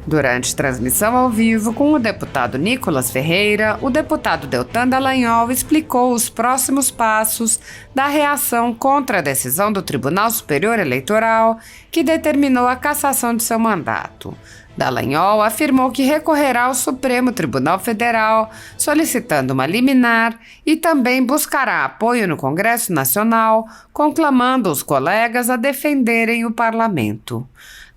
Durante transmissão ao vivo com o deputado Nicolas Ferreira, o deputado Deltan Dallagnol explicou os próximos passos da reação contra a decisão do Tribunal Superior Eleitoral que determinou a cassação de seu mandato. Dallagnol afirmou que recorrerá ao Supremo Tribunal Federal, solicitando uma liminar e também buscará apoio no Congresso Nacional, conclamando os colegas a defenderem o parlamento.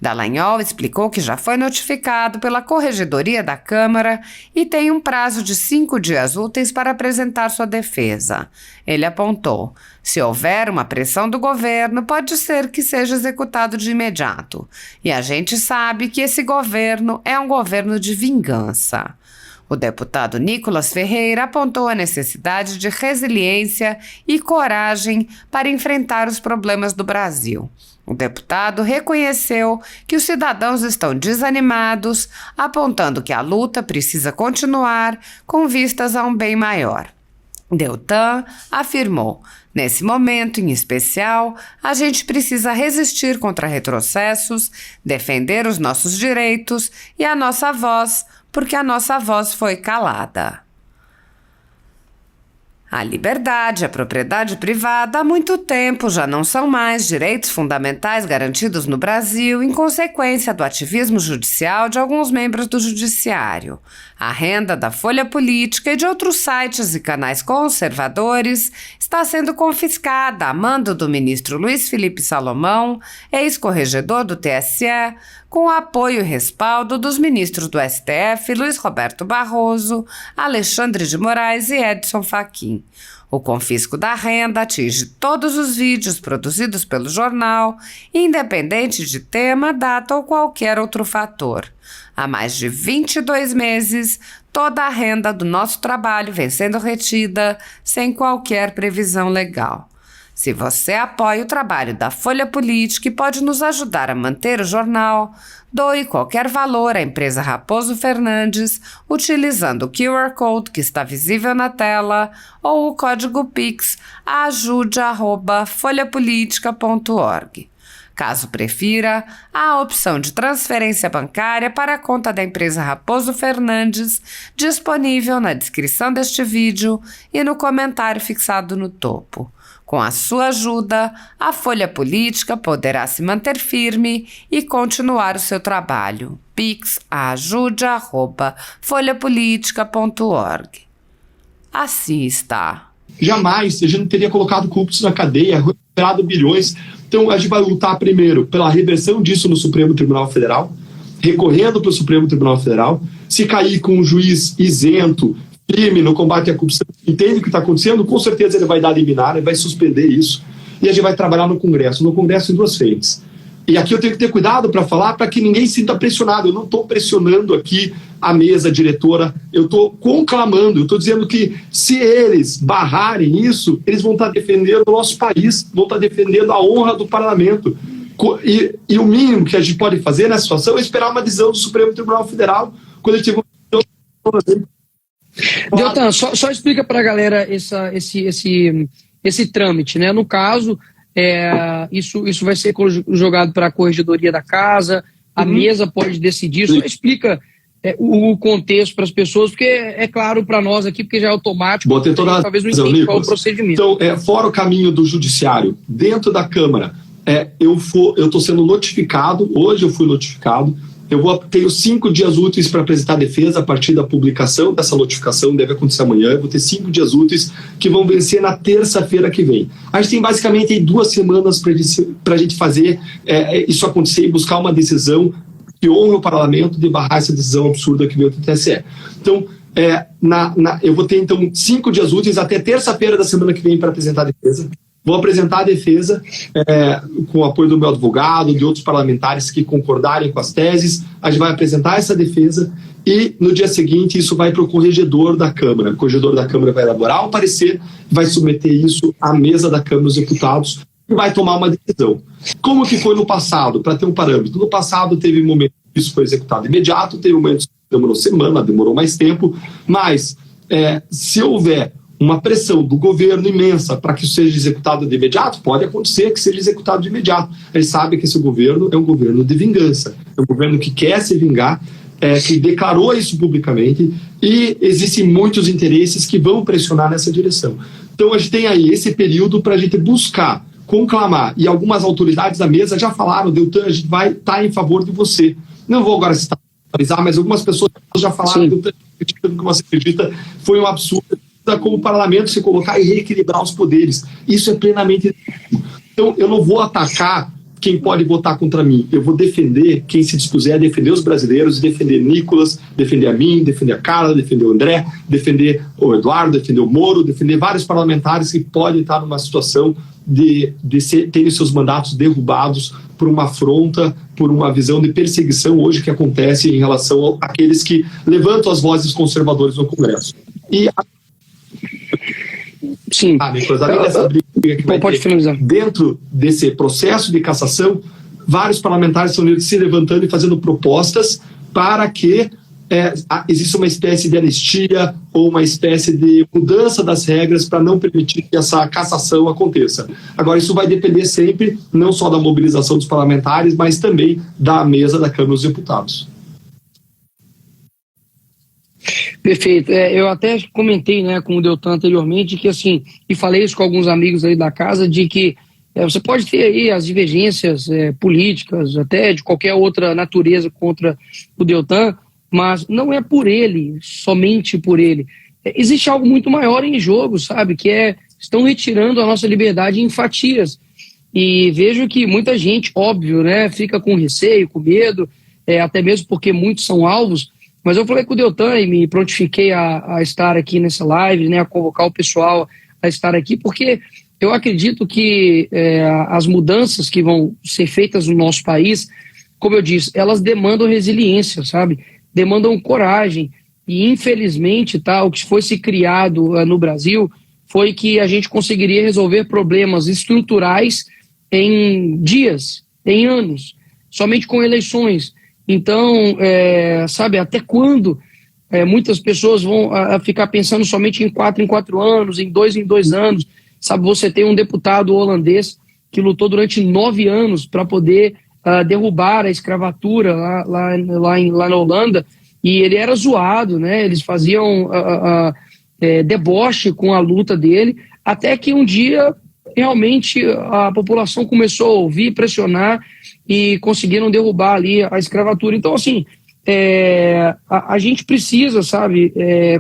Dallagnol explicou que já foi notificado pela Corregedoria da Câmara e tem um prazo de 5 dias úteis para apresentar sua defesa. Ele apontou: se houver uma pressão do governo, pode ser que seja executado de imediato. E a gente sabe que esse governo é um governo de vingança. O deputado Nicolas Ferreira apontou a necessidade de resiliência e coragem para enfrentar os problemas do Brasil. O deputado reconheceu que os cidadãos estão desanimados, apontando que a luta precisa continuar com vistas a um bem maior. Deltan afirmou: nesse momento em especial, a gente precisa resistir contra retrocessos, defender os nossos direitos e a nossa voz, porque a nossa voz foi calada. A liberdade e a propriedade privada há muito tempo já não são mais direitos fundamentais garantidos no Brasil em consequência do ativismo judicial de alguns membros do judiciário. A renda da Folha Política e de outros sites e canais conservadores está sendo confiscada a mando do ministro Luiz Felipe Salomão, ex-corregedor do TSE, com o apoio e respaldo dos ministros do STF Luiz Roberto Barroso, Alexandre de Moraes e Edson Fachin. O confisco da renda atinge todos os vídeos produzidos pelo jornal, independente de tema, data ou qualquer outro fator. Há mais de 22 meses, toda a renda do nosso trabalho vem sendo retida sem qualquer previsão legal. Se você apoia o trabalho da Folha Política e pode nos ajudar a manter o jornal, doe qualquer valor à empresa Raposo Fernandes utilizando o QR Code que está visível na tela ou o código Pix ajude@folhapolitica.org. Caso prefira, há a opção de transferência bancária para a conta da empresa Raposo Fernandes, disponível na descrição deste vídeo e no comentário fixado no topo. Com a sua ajuda, a Folha Política poderá se manter firme e continuar o seu trabalho. Pix ajude@folhapolitica.org. Assim está. Jamais a gente não teria colocado corruptos na cadeia, recuperado bilhões. Então a gente vai lutar primeiro pela reversão disso no Supremo Tribunal Federal, recorrendo para o Supremo Tribunal Federal. Se cair com um juiz isento, firme no combate à corrupção, entende o que está acontecendo, com certeza ele vai dar liminar, ele vai suspender isso, e a gente vai trabalhar no Congresso em duas frentes. E aqui eu tenho que ter cuidado para falar, para que ninguém se sinta pressionado. Eu não estou pressionando aqui a mesa diretora, eu estou conclamando, eu estou dizendo que se eles barrarem isso, eles vão estar defendendo o nosso país, vão estar defendendo a honra do parlamento. E o mínimo que a gente pode fazer nessa situação é esperar uma decisão do Supremo Tribunal Federal, quando ele tiver uma Deltan, só explica para a galera esse trâmite, né? No caso, isso vai ser jogado para a Corregedoria da Casa, a mesa pode decidir, só explica o contexto para as pessoas, porque é claro para nós aqui, porque já é automático, talvez não entenda qual é o procedimento. Então, fora o caminho do judiciário, dentro da Câmara, eu estou sendo notificado, hoje eu fui notificado, tenho 5 dias úteis para apresentar a defesa a partir da publicação dessa notificação, deve acontecer amanhã. Eu vou ter 5 dias úteis que vão vencer na terça-feira que vem. A gente tem basicamente 2 semanas para a gente fazer isso acontecer e buscar uma decisão que honre o parlamento de barrar essa decisão absurda que veio do TSE. Então, eu vou ter então 5 dias úteis até terça-feira da semana que vem para apresentar a defesa. Vou apresentar a defesa com o apoio do meu advogado, de outros parlamentares que concordarem com as teses. A gente vai apresentar essa defesa e, no dia seguinte, isso vai para o corregedor da Câmara. O corregedor da Câmara vai elaborar o parecer, vai submeter isso à mesa da Câmara dos Deputados e vai tomar uma decisão. Como que foi no passado, para ter um parâmetro? No passado teve momentos que isso foi executado imediato, teve momentos que demorou semana, demorou mais tempo, mas se houver uma pressão do governo imensa para que isso seja executado de imediato, pode acontecer que seja executado de imediato. Ele sabe que esse governo é um governo de vingança, é um governo que quer se vingar que declarou isso publicamente, e existem muitos interesses que vão pressionar nessa direção. Então a gente tem aí esse período para a gente buscar, conclamar, e algumas autoridades da mesa já falaram: Deltan, a gente vai estar em favor de você. Não vou agora citar, mas algumas pessoas já falaram: Deltan, o que você acredita foi um absurdo, como o parlamento se colocar e reequilibrar os poderes. Isso é plenamente... Então eu não vou atacar quem pode votar contra mim, eu vou defender quem se dispuser a defender os brasileiros, defender Nicolas, defender a mim, defender a Carla, defender o André, defender o Eduardo, defender o Moro, defender vários parlamentares que podem estar numa situação de terem seus mandatos derrubados por uma afronta, por uma visão de perseguição hoje que acontece em relação àqueles que levantam as vozes conservadoras no Congresso. E sim, Nicolas, além dessa briga que vai pode finalizar. Dentro desse processo de cassação, vários parlamentares estão se levantando e fazendo propostas para que exista uma espécie de anistia ou uma espécie de mudança das regras para não permitir que essa cassação aconteça. Agora, isso vai depender sempre, não só da mobilização dos parlamentares, mas também da mesa da Câmara dos Deputados. Perfeito. Eu até comentei, né, com o Deltan anteriormente, que assim, e falei isso com alguns amigos aí da casa, de que você pode ter aí as divergências políticas, até de qualquer outra natureza contra o Deltan, mas não é por ele, somente por ele. Existe algo muito maior em jogo, sabe, que estão retirando a nossa liberdade em fatias. E vejo que muita gente, óbvio, né, fica com receio, com medo, até mesmo porque muitos são alvos. Mas eu falei com o Deltan e me prontifiquei a estar aqui nessa live, né, a convocar o pessoal a estar aqui, porque eu acredito que as mudanças que vão ser feitas no nosso país, como eu disse, elas demandam resiliência, sabe? Demandam coragem. E, infelizmente, o que foi se criado no Brasil foi que a gente conseguiria resolver problemas estruturais em dias, em anos, somente com eleições. Então, sabe, até quando muitas pessoas vão ficar pensando somente em 4 em 4 anos, em 2 em 2 anos. Sabe, você tem um deputado holandês que lutou durante 9 anos para poder derrubar a escravatura lá na Holanda, e ele era zoado, né? Eles faziam deboche com a luta dele, até que um dia realmente a população começou a ouvir, pressionar, e conseguiram derrubar ali a escravatura. Então, assim, a gente precisa, sabe,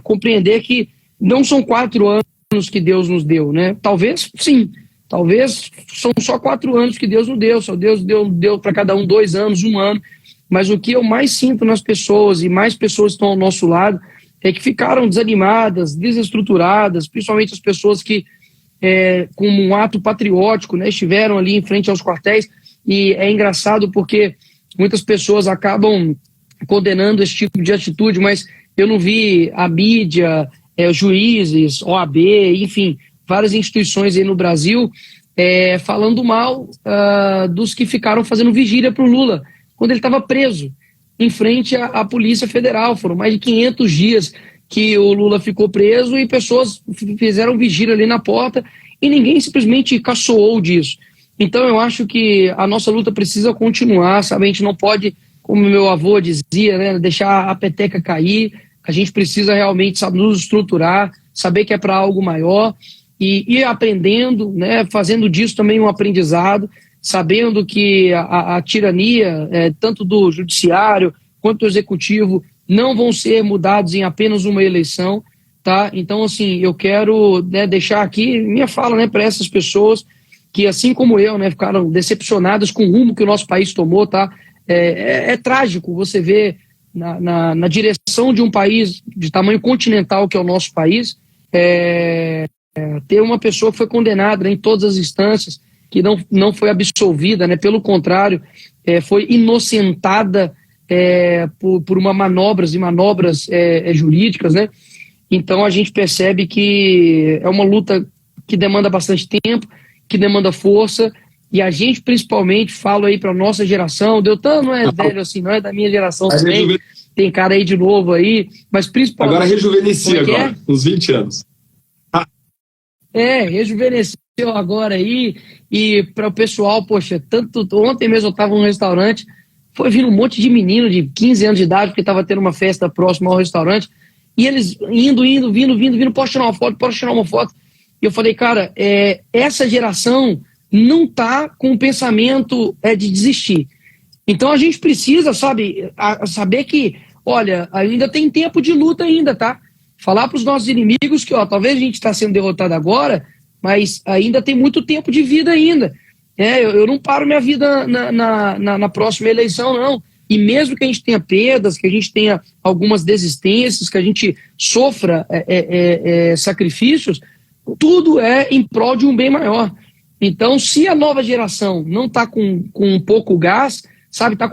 compreender que não são 4 anos que Deus nos deu, né? Talvez, sim, talvez são só 4 anos que Deus nos deu, só Deus deu para cada um 2 anos, 1 ano, mas o que eu mais sinto nas pessoas, e mais pessoas estão ao nosso lado, é que ficaram desanimadas, desestruturadas, principalmente as pessoas que, como um ato patriótico, né, estiveram ali em frente aos quartéis. E é engraçado porque muitas pessoas acabam condenando esse tipo de atitude, mas eu não vi a mídia, juízes, OAB, enfim, várias instituições aí no Brasil falando mal dos que ficaram fazendo vigília para o Lula, quando ele estava preso, em frente à Polícia Federal. Foram mais de 500 dias que o Lula ficou preso e pessoas fizeram vigília ali na porta e ninguém simplesmente caçoou disso. Então eu acho que a nossa luta precisa continuar, sabe? A gente não pode, como meu avô dizia, né, deixar a peteca cair. A gente precisa realmente, sabe, nos estruturar, saber que é para algo maior e ir aprendendo, né, fazendo disso também um aprendizado, sabendo que a tirania, tanto do judiciário quanto do executivo, não vão ser mudados em apenas uma eleição, tá? Então, assim, eu quero, né, deixar aqui minha fala, né, para essas pessoas que, assim como eu, né, ficaram decepcionadas com o rumo que o nosso país tomou, tá? É trágico você ver na direção de um país de tamanho continental que é o nosso país, ter uma pessoa que foi condenada, né, em todas as instâncias, que não foi absolvida, né, pelo contrário, foi inocentada por manobras jurídicas, né? Então a gente percebe que é uma luta que demanda bastante tempo, que demanda força, e a gente principalmente, falo aí para a nossa geração, o Deltan não é velho assim, não é da minha geração também, tem cara aí de novo aí, mas principalmente... Agora rejuvenesci agora, uns 20 anos. Rejuvenesceu agora aí, e para o pessoal, poxa, ontem mesmo eu estava num restaurante, foi vindo um monte de menino de 15 anos de idade, porque estava tendo uma festa próxima ao restaurante, e eles vindo, posso tirar uma foto. E eu falei, cara, essa geração não está com o pensamento de desistir. Então a gente precisa, sabe, saber que, olha, ainda tem tempo de luta ainda, tá? Falar para os nossos inimigos que, talvez a gente está sendo derrotado agora, mas ainda tem muito tempo de vida ainda. Eu não paro minha vida na próxima eleição, não. E mesmo que a gente tenha perdas, que a gente tenha algumas desistências, que a gente sofra sacrifícios, tudo é em prol de um bem maior. Então, se a nova geração não está com pouco gás, sabe, está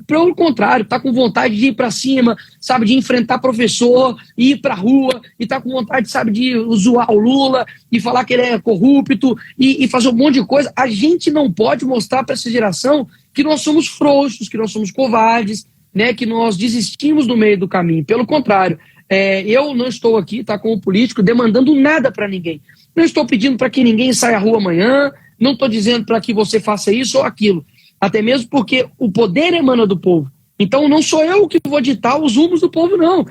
pelo contrário, está com vontade de ir para cima, sabe, de enfrentar professor, ir para a rua, e está com vontade, sabe, de zoar o Lula e falar que ele é corrupto e fazer um monte de coisa, a gente não pode mostrar para essa geração que nós somos frouxos, que nós somos covardes, né, que nós desistimos no meio do caminho. Pelo contrário, eu não estou aqui, tá, como político, demandando nada para ninguém. Não estou pedindo para que ninguém saia à rua amanhã, não estou dizendo para que você faça isso ou aquilo. Até mesmo porque o poder emana do povo. Então não sou eu que vou ditar os rumos do povo, não.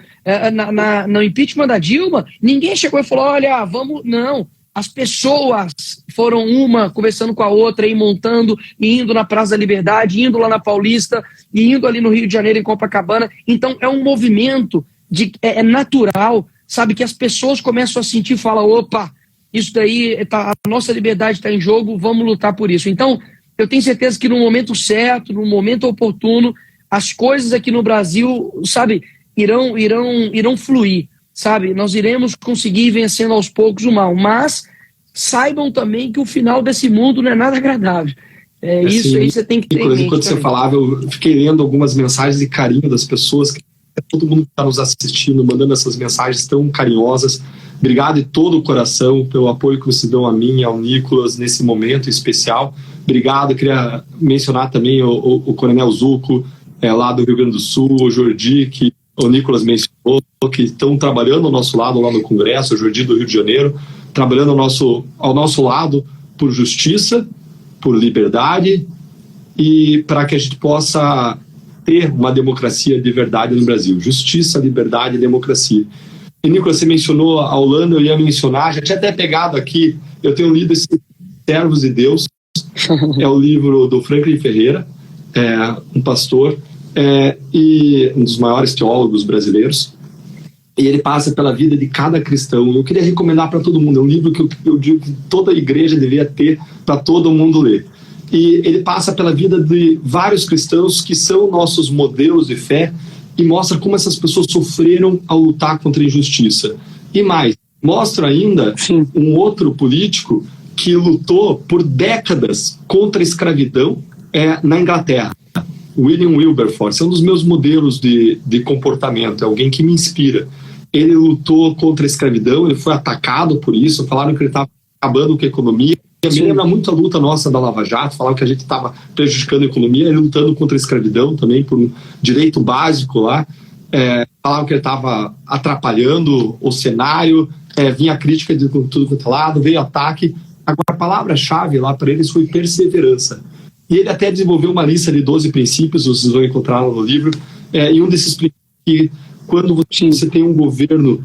No impeachment da Dilma, ninguém chegou e falou, olha, vamos... Não, as pessoas foram uma conversando com a outra e montando, e indo na Praça da Liberdade, indo lá na Paulista, e indo ali no Rio de Janeiro, em Copacabana. Então é um movimento natural, sabe, que as pessoas começam a sentir e falam, opa, isso daí, a nossa liberdade está em jogo, vamos lutar por isso. Então, eu tenho certeza que no momento certo, no momento oportuno, as coisas aqui no Brasil, sabe, irão fluir, sabe? Nós iremos conseguir ir vencendo aos poucos o mal, mas saibam também que o final desse mundo não é nada agradável. Isso aí você tem que ter em mente. Enquanto você falava, eu fiquei lendo algumas mensagens de carinho das pessoas, todo mundo que está nos assistindo, mandando essas mensagens tão carinhosas. Obrigado de todo o coração pelo apoio que vocês dão a mim e ao Nicolas nesse momento especial. Obrigado, queria mencionar também o Coronel Zuco, lá do Rio Grande do Sul, o Jordi, que o Nicolas mencionou, que estão trabalhando ao nosso lado lá no Congresso, o Jordi do Rio de Janeiro, trabalhando ao nosso lado por justiça, por liberdade e para que a gente possa ter uma democracia de verdade no Brasil. Justiça, liberdade e democracia. E, Nicolas, você mencionou a Holanda, eu ia mencionar, já tinha até pegado aqui, eu tenho lido esse Servos de Deus, é o livro do Franklin Ferreira, um pastor e um dos maiores teólogos brasileiros, e ele passa pela vida de cada cristão. Eu queria recomendar para todo mundo, é um livro que eu digo que toda igreja deveria ter para todo mundo ler. E ele passa pela vida de vários cristãos que são nossos modelos de fé e mostra como essas pessoas sofreram ao lutar contra a injustiça. E mais, mostra ainda um outro político que lutou por décadas contra a escravidão na Inglaterra. William Wilberforce é um dos meus modelos de comportamento, é alguém que me inspira. Ele lutou contra a escravidão, ele foi atacado por isso, falaram que ele estava acabando com a economia. Me lembra muito a luta nossa da Lava Jato, falaram que a gente estava prejudicando a economia, ele lutando contra a escravidão também, por um direito básico lá. Falaram que ele estava atrapalhando o cenário, vinha a crítica de tudo quanto é lado, veio ataque. Agora, a palavra-chave lá para eles foi perseverança. E ele até desenvolveu uma lista de 12 princípios, vocês vão encontrar no livro, e um desses princípios que quando você tem um governo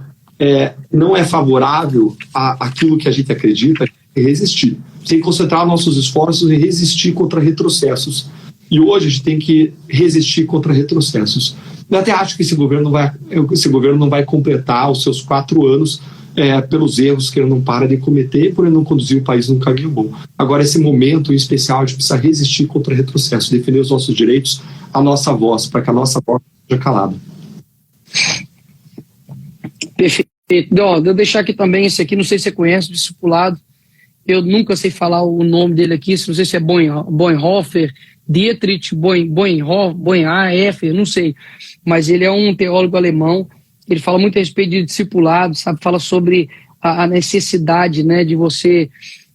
não é favorável àquilo que a gente acredita, é resistir. Tem que concentrar nossos esforços em resistir contra retrocessos. E hoje a gente tem que resistir contra retrocessos. Eu até acho que esse governo não vai completar os seus 4 anos pelos erros que ele não para de cometer e por ele não conduzir o país num caminho bom. Agora, esse momento em especial, a gente precisa resistir contra retrocessos, defender os nossos direitos, a nossa voz, para que a nossa voz seja calada. Perfeito. Vou deixar aqui também esse aqui, não sei se você conhece, o discipulado. Eu nunca sei falar o nome dele aqui, não sei se é Bonhoeffer, Dietrich Bonhoeffer, não sei. Mas ele é um teólogo alemão, ele fala muito a respeito de discipulado, sabe? Fala sobre a necessidade, né, de você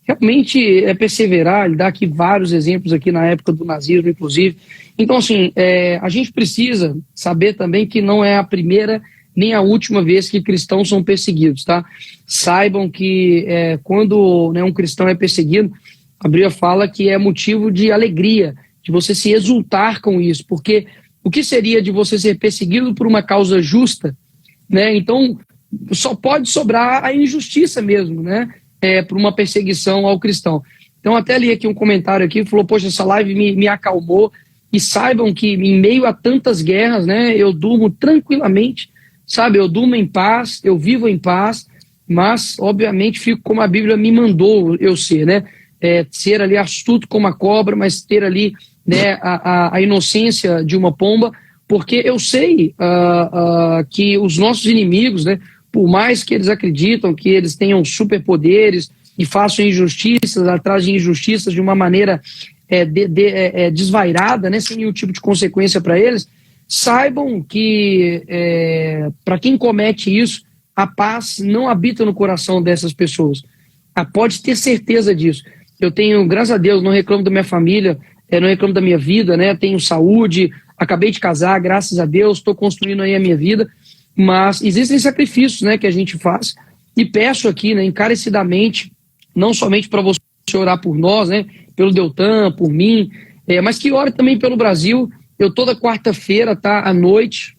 realmente perseverar. Ele dá aqui vários exemplos aqui na época do nazismo, inclusive. Então, assim, a gente precisa saber também que não é a primeira nem a última vez que cristãos são perseguidos, tá? Saibam que quando um cristão é perseguido, a Bíblia fala que é motivo de alegria, de você se exultar com isso, porque o que seria de você ser perseguido por uma causa justa, né? Então, só pode sobrar a injustiça mesmo, né? Por uma perseguição ao cristão. Então, até li aqui um comentário aqui, falou, poxa, essa live me acalmou, e saibam que em meio a tantas guerras, né, eu durmo tranquilamente, sabe? Eu durmo em paz, eu vivo em paz, mas, obviamente, fico como a Bíblia me mandou eu ser, né? Ser ali astuto como a cobra, mas ter ali, né, a inocência de uma pomba, porque eu sei que os nossos inimigos, né, por mais que eles acreditam que eles tenham superpoderes e façam injustiças atrás de injustiças de uma maneira desvairada, né, sem nenhum tipo de consequência para eles, saibam que para quem comete isso, a paz não habita no coração dessas pessoas. Pode ter certeza disso. Eu tenho, graças a Deus, não reclamo da minha família, não reclamo da minha vida, né? Tenho saúde, acabei de casar, graças a Deus, estou construindo aí a minha vida, mas existem sacrifícios, né, que a gente faz, e peço aqui, né, encarecidamente, não somente para você orar por nós, né, pelo Deltan, por mim, mas que ore também pelo Brasil. Eu toda quarta-feira, tá, à noite,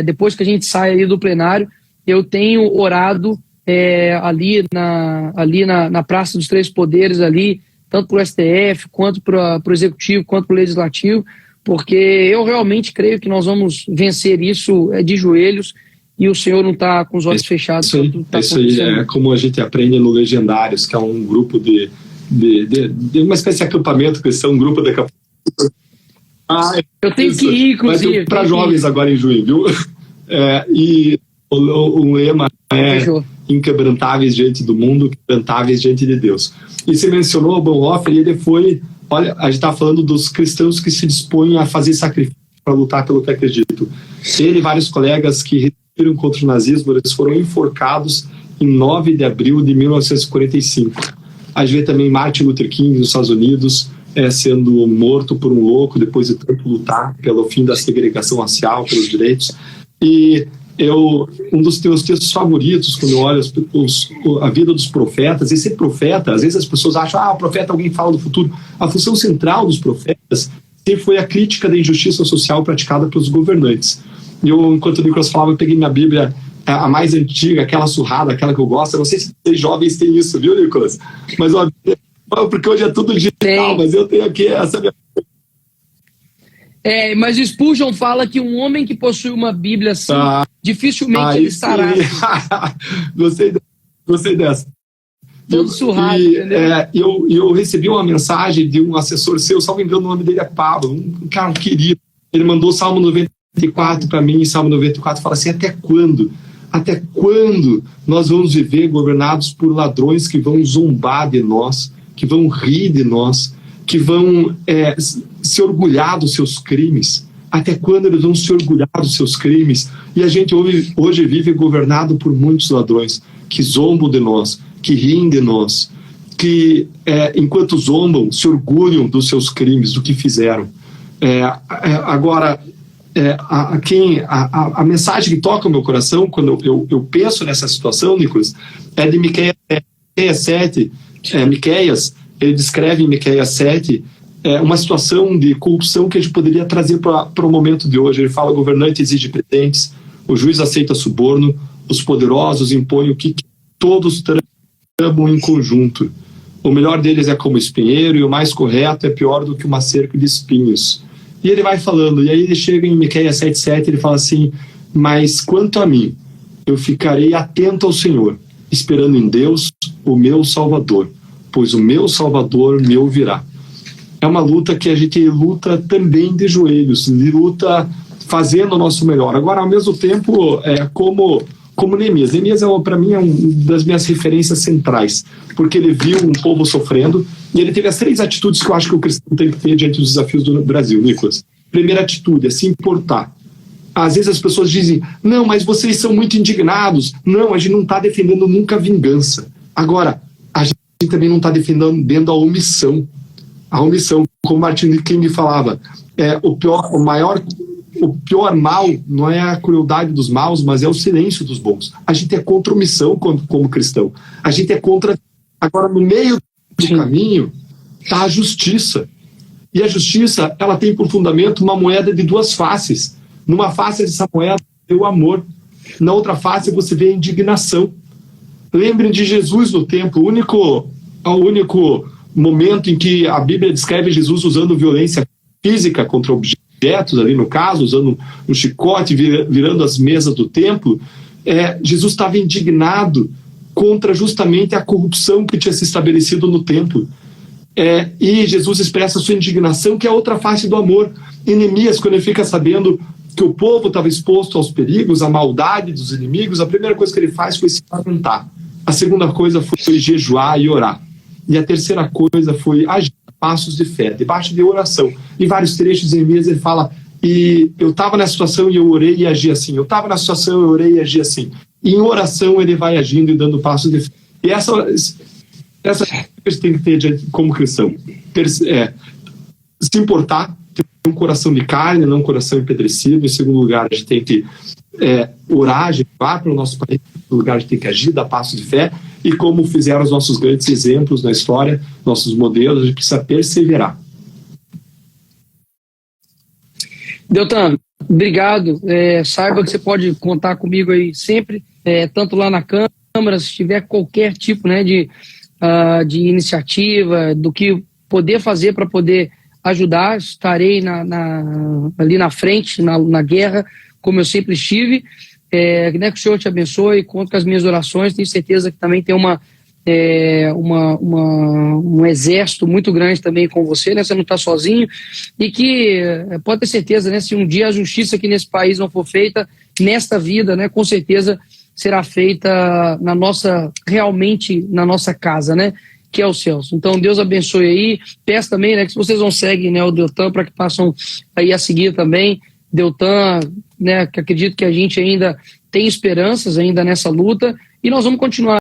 depois que a gente sai aí do plenário, eu tenho orado ali na Praça dos Três Poderes, ali, tanto para o STF, quanto para o Executivo, quanto para o Legislativo, porque eu realmente creio que nós vamos vencer isso de joelhos, e o Senhor não está com os olhos fechados. Isso aí é como a gente aprende no Legendários, que é um grupo de uma espécie de acampamento cristão, um grupo de acampamento. Eu tenho que ir, inclusive. Para jovens agora em junho, viu? E o lema inquebrantáveis diante do mundo, quebrantáveis diante de Deus. E você mencionou o Bonhoeffer, e ele foi, olha, a gente está falando dos cristãos que se dispõem a fazer sacrifício para lutar pelo que acreditam. Ele e vários colegas que resistiram contra o nazismo, eles foram enforcados em 9 de abril de 1945. A gente vê também Martin Luther King nos Estados Unidos sendo morto por um louco depois de tanto lutar pelo fim da segregação racial, pelos direitos. E um dos teus textos favoritos, quando eu olho a vida dos profetas, esse profeta, às vezes as pessoas acham, o profeta, alguém fala do futuro. A função central dos profetas sempre foi a crítica da injustiça social praticada pelos governantes. E eu, enquanto o Nicolas falava, eu peguei minha Bíblia, a mais antiga, aquela surrada, aquela que eu gosto. Eu não sei se vocês jovens têm isso, viu, Nicolas? Mas porque hoje é tudo digital, mas eu tenho aqui essa minha... Mas Spurgeon fala que um homem que possui uma Bíblia assim, dificilmente ele estará. Gostei dessa. Todo surrado, entendeu? Eu recebi uma mensagem de um assessor seu, salvo engano, o nome dele é Pablo, um cara querido. Ele mandou o Salmo 94 para mim, e Salmo 94 fala assim: até quando nós vamos viver governados por ladrões que vão zombar de nós, que vão rir de nós, que vão se orgulhar dos seus crimes? Até quando eles vão se orgulhar dos seus crimes? E a gente hoje vive governado por muitos ladrões que zombam de nós, que riem de nós, que enquanto zombam, se orgulham dos seus crimes, do que fizeram. Agora, a mensagem que toca o meu coração quando eu penso nessa situação, Nicolas, é de Miqueias 7. Miqueias, ele descreve em Miqueias 7 uma situação de corrupção que a gente poderia trazer para o momento de hoje. Ele fala: o governante exige presentes, o juiz aceita suborno, os poderosos impõem o que todos tramam em conjunto. O melhor deles é como espinheiro, e o mais correto é pior do que uma cerca de espinhos. E ele vai falando, e aí ele chega em Miqueias 7,7, ele fala assim: mas quanto a mim, eu ficarei atento ao Senhor, esperando em Deus, o meu Salvador, pois o meu Salvador me ouvirá. É uma luta que a gente luta também de joelhos, luta fazendo o nosso melhor. Agora, ao mesmo tempo, como Neemias. Neemias, para mim, é uma das minhas referências centrais, porque ele viu um povo sofrendo, e ele teve as 3 atitudes que eu acho que o cristão tem que ter diante dos desafios do Brasil, Nicolas. Primeira atitude é se importar. Às vezes as pessoas dizem: não, mas vocês são muito indignados. Não, a gente não está defendendo nunca a vingança. Agora, a gente também não está defendendo a omissão. A omissão, como Martin Luther King falava, o pior mal não é a crueldade dos maus, mas é o silêncio dos bons. A gente é contra a omissão como cristão. A gente é contra... Agora, no meio do caminho está a justiça. E a justiça, ela tem por fundamento uma moeda de duas faces. Numa face dessa moeda, é o amor. Na outra face, você vê a indignação. Lembrem de Jesus no templo, o único momento em que a Bíblia descreve Jesus usando violência física contra objetos, ali no caso, usando um chicote, virando as mesas do templo. Jesus estava indignado contra justamente a corrupção que tinha se estabelecido no templo. E Jesus expressa a sua indignação, que é outra face do amor. Em Neemias, quando ele fica sabendo que o povo estava exposto aos perigos, à maldade dos inimigos, a primeira coisa que ele faz foi se lamentar. A segunda coisa foi jejuar e orar. E a terceira coisa foi agir passos de fé, debaixo de oração. Em vários trechos de Neemias ele fala: e eu estava na situação e eu orei e agi assim. Eu estava na situação e eu orei e agi assim. E em oração ele vai agindo e dando passos de fé. E essa a gente tem que ter como cristão. Se importar, ter um coração de carne, não um coração empedrecido. Em segundo lugar, a gente tem que orar, jejuar para o nosso país. Em segundo lugar, a gente tem que agir, dar passos de fé. E como fizeram os nossos grandes exemplos na história, nossos modelos, a gente precisa perseverar. Deltan, obrigado. Saiba que você pode contar comigo aí sempre, tanto lá na Câmara, se tiver qualquer tipo, né, de iniciativa, do que poder fazer para poder ajudar, estarei ali na frente, na guerra, como eu sempre estive. Que o Senhor te abençoe, conto com as minhas orações, tenho certeza que também tem um exército muito grande também com você, né? Você não está sozinho, e que pode ter certeza, né? Se um dia a justiça aqui nesse país não for feita, nesta vida, né? Com certeza será feita realmente na nossa casa, né? Que é os céus. Então Deus abençoe aí, peço também, né, que vocês não seguem, né, o Deltan, para que passam aí a seguir também. Deltan, né, que acredito que a gente ainda tem esperanças ainda nessa luta, e nós vamos continuar